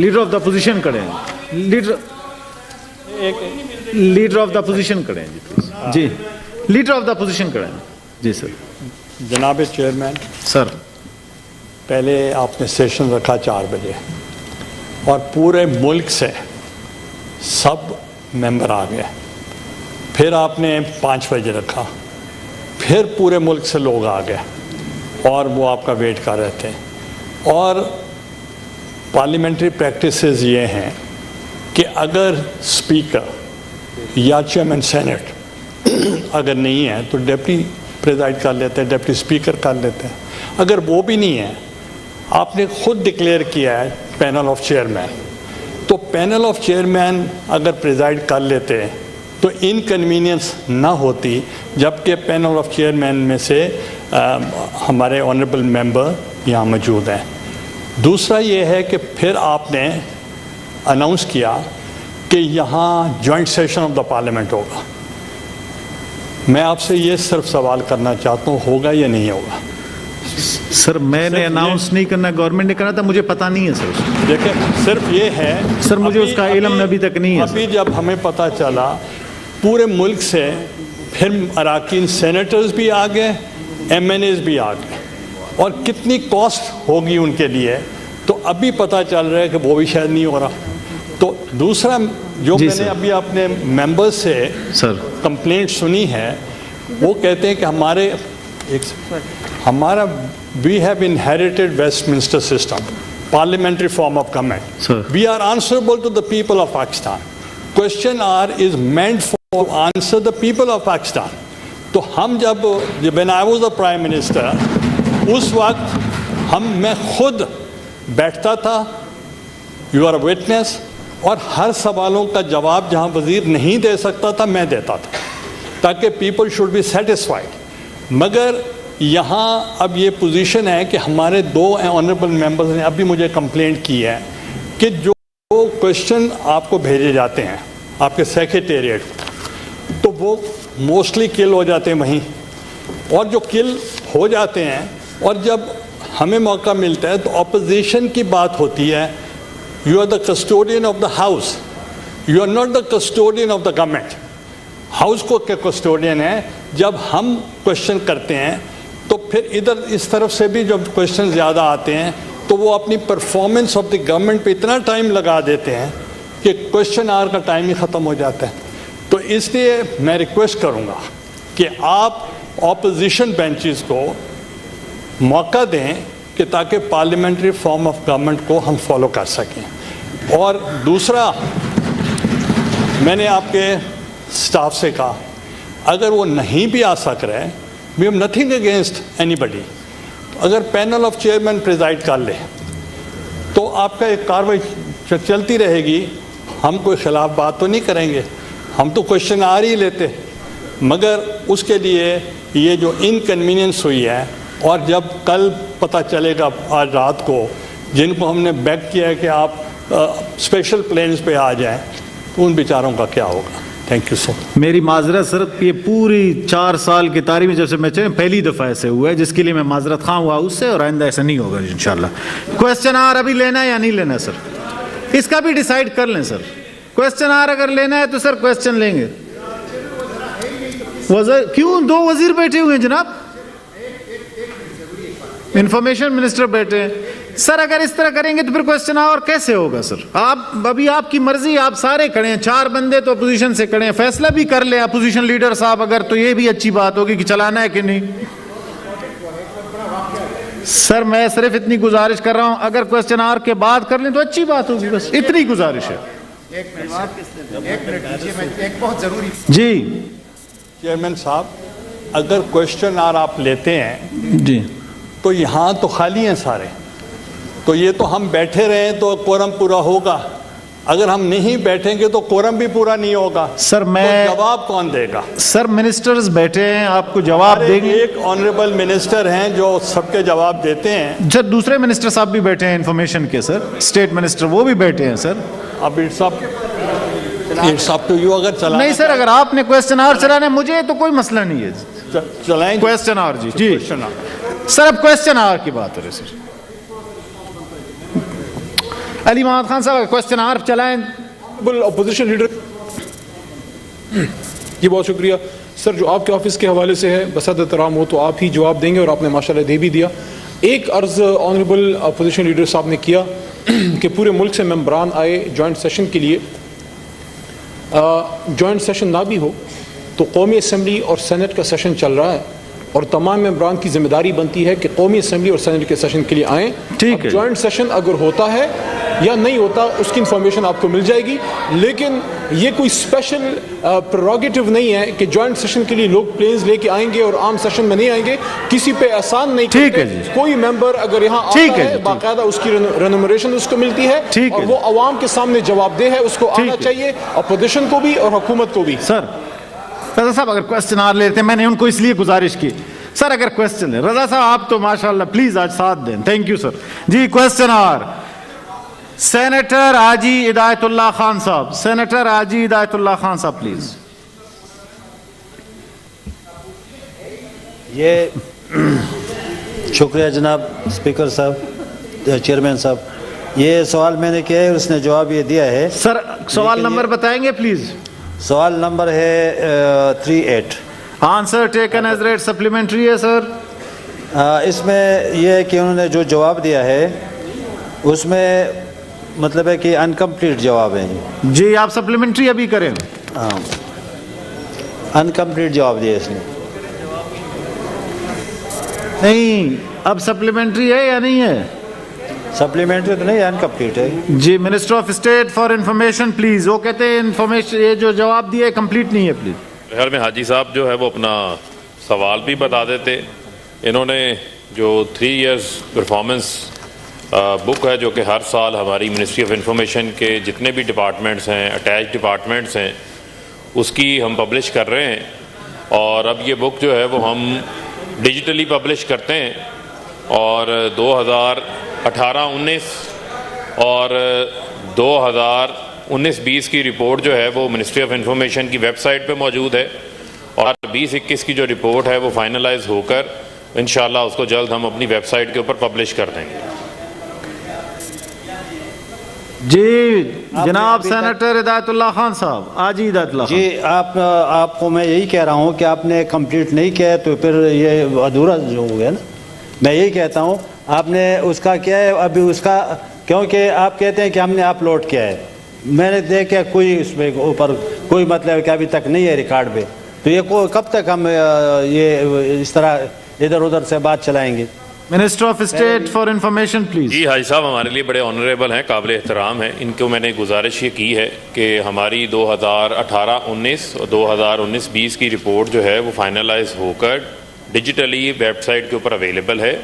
Leader of the position खड़े हैं, leader of the position खड़े हैं जी, लीडर ऑफ द पोजीशन खड़े हैं जी सर। जनाब चेयरमैन सर, पहले आपने सेशन रखा 4 बजे और पूरे मुल्क से सब मेंबर आ गए, फिर आपने 5 बजे रखा, फिर पूरे मुल्क से लोग आ गए और वो आपका वेट कर रहे थे। और पार्लियामेंट्री प्रैक्टिसेस ये हैं कि अगर स्पीकर या चेयरमैन सेनेट अगर नहीं है तो डिप्टी प्रेजाइड कर लेते हैं, डिप्टी स्पीकर कर लेते हैं। अगर वो भी नहीं है, आपने खुद डिक्लेयर किया है पैनल ऑफ चेयरमैन, तो पैनल ऑफ चेयरमैन अगर प्रेजाइड कर लेते तो इनकन्वीनियंस ना होती, जबकि पैनल ऑफ चेयरमैन में से हमारे ऑनरेबल मेंबर यहाँ मौजूद हैं। दूसरा ये है कि फिर आपने अनाउंस किया कि यहाँ joint session of the parliament होगा। मैं आपसे ये सिर्फ सवाल करना चाहता हूँ, होगा या नहीं होगा? सर मैंने अनाउंस नहीं करना, गवर्नमेंट ने करना था, मुझे पता नहीं है सर। देखिए सिर्फ ये है सर, मुझे उसका इल्म अभी तक नहीं है। अभी जब हमें पता चला पूरे मुल्क से, फिर अराकीन सेनेटर्स भी आ गए, MNAs भी आ गए, और कितनी कॉस्ट होगी उनके लिए, तो अभी पता चल रहा है कि वो भी शायद नहीं हो रहा। तो दूसरा जो मैंने अभी अपने मेंबर्स से कंप्लेंट सुनी है, वो कहते हैं कि हमारा we have inherited Westminster system, parliamentary form of government, we are answerable to the people of Pakistan, question are is meant for answer the people of Pakistan. तो हम जब when I was the prime minister, उस वक्त मैं खुद बैठता था, you are a witness, और हर सवालों का जवाब जहां वजीर नहीं दे सकता था मैं देता था, ताकि पीपल शुड बी सेटिस्फाइड। मगर यहाँ अब ये पोजीशन है कि हमारे 2 ऑनरेबल मेंबर्स ने अभी मुझे कंप्लेंट की है कि जो क्वेश्चन आपको भेजे जाते हैं आपके सेक्रेटेरिएट, तो वो मोस्टली किल हो जाते हैं वहीं, और जो किल हो जाते हैं और जब हमें मौका मिलता है तो अपोजिशन की बात होती है, you are the custodian of the house, you are not the custodian of the government. House को क्या कस्टोडियन है? जब हम क्वेश्चन करते हैं तो फिर इधर इस तरफ से भी जब क्वेश्चन ज़्यादा आते हैं तो वो अपनी परफॉर्मेंस ऑफ द गवर्नमेंट पे इतना टाइम लगा देते हैं कि क्वेश्चन आवर का टाइम ही ख़त्म हो जाता है। तो इसलिए मैं रिक्वेस्ट करूँगा कि आप ऑपोजिशन बेंचेस को मौका दें कि ताकि पार्लियामेंट्री फॉर्म ऑफ गवर्नमेंट को हम फॉलो कर सकें। और दूसरा, मैंने आपके स्टाफ से कहा, अगर वो नहीं भी आ सक रहे, we have nothing against anybody, अगर पैनल ऑफ चेयरमैन प्रिजाइड कर ले तो आपका एक कार्रवाई चलती रहेगी, हम कोई ख़िलाफ़ बात तो नहीं करेंगे, हम तो क्वेश्चन आ ही लेते। मगर उसके लिए ये जो इनकन्वीनियंस हुई है, और जब कल पता चलेगा आज रात को जिनको हमने बैक किया है कि आप स्पेशल प्लेन्स पे आ जाएं, तो उन बेचारों का क्या होगा? Thank you sir. मेरी माजरत सर, ये पूरी 4 साल की तारीख में जब से मैं पहली दफ़ा ऐसे हुआ है, जिसके लिए मैं माजरत खां हुआ उससे, और आइंदा ऐसा नहीं होगा इंशाल्लाह। क्वेश्चन आर अभी लेना है या नहीं लेना है सर? इसका भी डिसाइड कर लें सर। क्वेश्चन आर अगर लेना है तो सर क्वेश्चन लेंगे। क्यों 2 वजीर बैठे हुए हैं जनाब, इंफॉर्मेशन मिनिस्टर बैठे हैं सर। अगर इस तरह करेंगे तो फिर क्वेश्चन आवर कैसे होगा सर? आप अभी आपकी मर्जी, आप सारे खड़े हैं, 4 बंदे तो अपोजिशन से खड़े हैं, फैसला भी कर ले अपोजिशन लीडर साहब अगर, तो ये भी अच्छी बात होगी कि चलाना है कि नहीं। सर मैं सिर्फ इतनी गुजारिश कर रहा हूं, अगर क्वेश्चन आवर के बाद कर लें तो अच्छी बात होगी, बस इतनी गुजारिश है। एक बहुत जरूरी जी चेयरमैन साहब, अगर क्वेश्चन आवर आप लेते हैं जी तो यहाँ तो खाली हैं सारे, तो ये तो हम बैठे रहे तो कोरम पूरा होगा, अगर हम नहीं बैठेंगे तो कोरम भी पूरा नहीं होगा। सर मैं तो जवाब कौन देगा? सर मिनिस्टर्स बैठे हैं, आपको जवाब देंगे। एक ऑनरेबल मिनिस्टर हैं जो सबके जवाब देते हैं। सर दूसरे मिनिस्टर साहब भी बैठे हैं इन्फॉर्मेशन के सर, स्टेट मिनिस्टर वो भी बैठे हैं सर। अब इट्स अप टू यू, अगर चलाना नहीं सर, अगर आपने क्वेश्चन आवर चलाना है, मुझे तो कोई मसला नहीं है, चलाएं क्वेश्चन आवर। जी जी क्वेश्चन आवर सर, अब क्वेश्चन आवर की बात हो रही सर। علی محمد خان صاحب کوشچن آر چلائیں. اپوزیشن لیڈر جی بہت شکریہ سر. جو آپ کے آفس کے حوالے سے ہے بسد احترام ہو تو آپ ہی جواب دیں گے، اور آپ نے ماشاءاللہ دے بھی دیا. ایک عرض آنریبل اپوزیشن لیڈر صاحب نے کیا کہ پورے ملک سے ممبران آئے جوائنٹ سیشن کے لیے. جوائنٹ سیشن نہ بھی ہو تو قومی اسمبلی اور سینٹ کا سیشن چل رہا ہے، اور تمام ممبران کی ذمہ داری بنتی ہے کہ قومی اسمبلی اور سینٹ کے سیشن کے لیے آئیں. ٹھیک ہے. جوائنٹ سیشن اگر ہوتا ہے یا نہیں ہوتا اس کی انفارمیشن آپ کو مل جائے گی، لیکن یہ کوئی اسپیشل پریروگیٹو نہیں ہے کہ جوائنٹ سیشن کے لیے لوگ پلینز لے کے آئیں گے اور عام سیشن میں نہیں آئیں گے. کسی پہ احسان نہیں ٹھیک ہے کرتے. جی. کوئی ممبر اگر یہاں ٹھیک آتا ہے ہے جی. باقاعدہ اس کی رینومریشن اس کو ملتی ہے، ٹھیک اور ہے وہ عوام کے سامنے جواب دہ ہے. اس کو آنا چاہیے، اپوزیشن کو بھی اور حکومت کو بھی. سر رضا صاحب اگر کوشچن آر لیتے ہیں، میں نے ان کو اس لیے گزارش کی سر اگر کوشچن ہے. رضا صاحب آپ تو ماشاءاللہ پلیز آج ساتھ دیں. Thank you sir. جی کوشچن آر سینیٹر حاجی ہدایت اللہ خان صاحب. سینیٹر حاجی ہدایت اللہ خان صاحب پلیز. یہ شکریہ جناب اسپیکر صاحب، چیئرمین صاحب. یہ سوال میں نے کیا ہے، اس نے جواب یہ دیا ہے. سر سوال نمبر بتائیں گے پلیز. سوال نمبر ہے 38. Answer taken as read supplementary ہے سر. اس میں یہ ہے کہ انہوں نے جو جواب دیا ہے اس میں مطلب ہے کہ انکمپلیٹ جواب ہے. جی آپ سپلیمنٹری ابھی کریں. ہاں انکمپلیٹ جواب دیا اس نے. نہیں اب سپلیمنٹری ہے یا نہیں ہے؟ سپلیمنٹری تو نہیں، انکمپلیٹ ہے. جی minister of state for information please. وہ کہتے ہیں انفارمیشن یہ جو جواب دیا ہے کمپلیٹ نہیں ہے پلیز. خیر میں حاجی صاحب جو ہے وہ اپنا سوال بھی بتا دیتے. انہوں نے جو 3 ایئرز پرفارمنس بک ہے جو کہ ہر سال ہماری منسٹری آف انفارمیشن کے جتنے بھی ڈپارٹمنٹس ہیں، اٹیچ ڈپارٹمنٹس ہیں، اس کی ہم پبلش کر رہے ہیں. اور اب یہ بک جو ہے وہ ہم ڈیجیٹلی پبلش کرتے ہیں. اور 2018-19 اور 2019-20 کی رپورٹ جو ہے وہ منسٹری آف انفارمیشن کی ویب سائٹ پہ موجود ہے. اور 2021 کی جو رپورٹ ہے وہ فائنلائز ہو کر انشاءاللہ اس کو جلد ہم اپنی ویب سائٹ کے اوپر پبلش کر دیں گے. جی جناب سینیٹر ہدایت اللہ خان صاحب. آج ہدایت اللہ خان. جی آپ کو میں یہی کہہ رہا ہوں کہ آپ نے کمپلیٹ نہیں کیا ہے تو پھر یہ ادھورا جو ہو گیا نا. میں یہی کہتا ہوں آپ نے اس کا کیا ہے ابھی اس کا، کیونکہ آپ کہتے ہیں کہ ہم نے اپلوڈ کیا ہے. میں نے دیکھا کوئی اس میں اوپر کوئی مطلب کہ ابھی تک نہیں ہے ریکارڈ پہ. تو یہ کب تک ہم یہ اس طرح ادھر ادھر سے بات چلائیں گے؟ Minister of state for information please. جی حاجی صاحب ہمارے لیے بڑے آنریبل ہیں، قابل احترام ہیں. ان کو میں نے گزارش یہ کی ہے کہ ہماری 2018-19 اور 2019-20 کی رپورٹ جو ہے وہ فائنلائز ہو کر ڈیجیٹلی ویب سائٹ کے اوپر اویلیبل ہے.